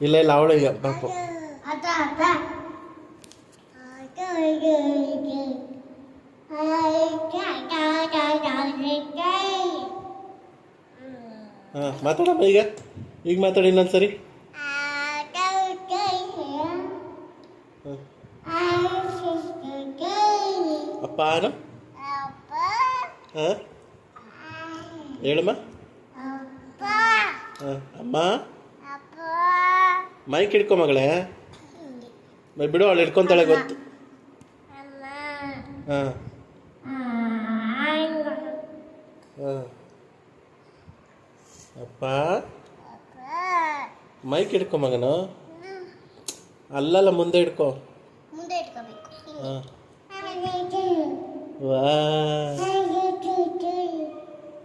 ಇಲ್ಲ ಇಲ್ಲ ಅವಳಿಗೆ ಪಾಪು. ಹಾಂ ಮಾತಾಡಮ್ಮ ಈಗ ಮಾತಾಡಿ ಇನ್ನೊಂದ್ಸರಿ. ಅಪ್ಪ ಹಾಂ ಹೇಳಮ್ಮ. ಹಾಂ ಅಮ್ಮ ಮೈಕ್ ಹಿಡ್ಕೊ ಮಗಳೇ. ಬಿಡು ಅವಳು ಹಿಡ್ಕೊತಾಳೆ ಗೊತ್ತು. ಹಾಂ ಹಾಂ ಅಪ್ಪ ಮೈಕ್ ಹಿಡ್ಕೊ ಮಗನು. ಅಲ್ಲಲ್ಲ ಮುಂದೆ ಹಿಡ್ಕೊ. ಹಾಂ ವಾ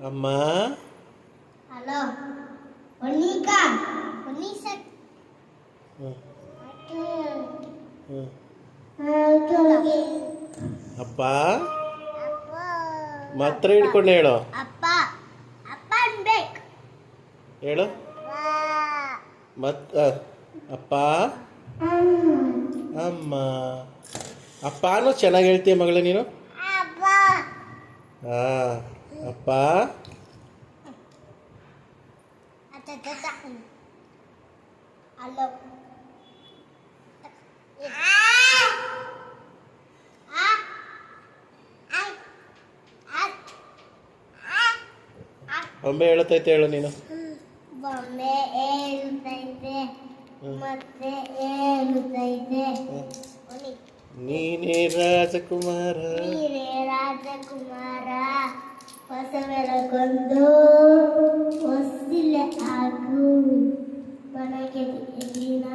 ಅಮ್ಮ ಹಲೋ ಅಪ್ಪ ಮಾತ್ರ ಹಿಡ್ಕೊಂಡು ಹೇಳು. ಅಪ್ಪ ಅಪ್ಪ ಅನ್ಬೇಕು. ಹೇಳು ಮತ್ ಅಪ್ಪ ಅಮ್ಮ ಅಪ್ಪನೂ ಚೆನ್ನಾಗಿ ಹೇಳ್ತೀಯ ಮಗಳೇ ನೀನು. ಹಾಂ ಅಪ್ಪ ಹಲೋ ಬೊಂಬೆ ಹೇಳುತ್ತೈತೆ ಹೇಳು ನೀನು. ಬೊಂಬೆ ಹೇಳುತ್ತೈತೆ ಮತ್ತೆ ಹೇಳುತ್ತೈತೆ. ನೀನೇ ರಾಜಕುಮಾರ ನೀನೇ ರಾಜಕುಮಾರ ಹೊಸ ಬೆಳಗೊಂದು ಹೊಸಿಲೆ ಹಾಕು ಮನಗೆ ದಿನ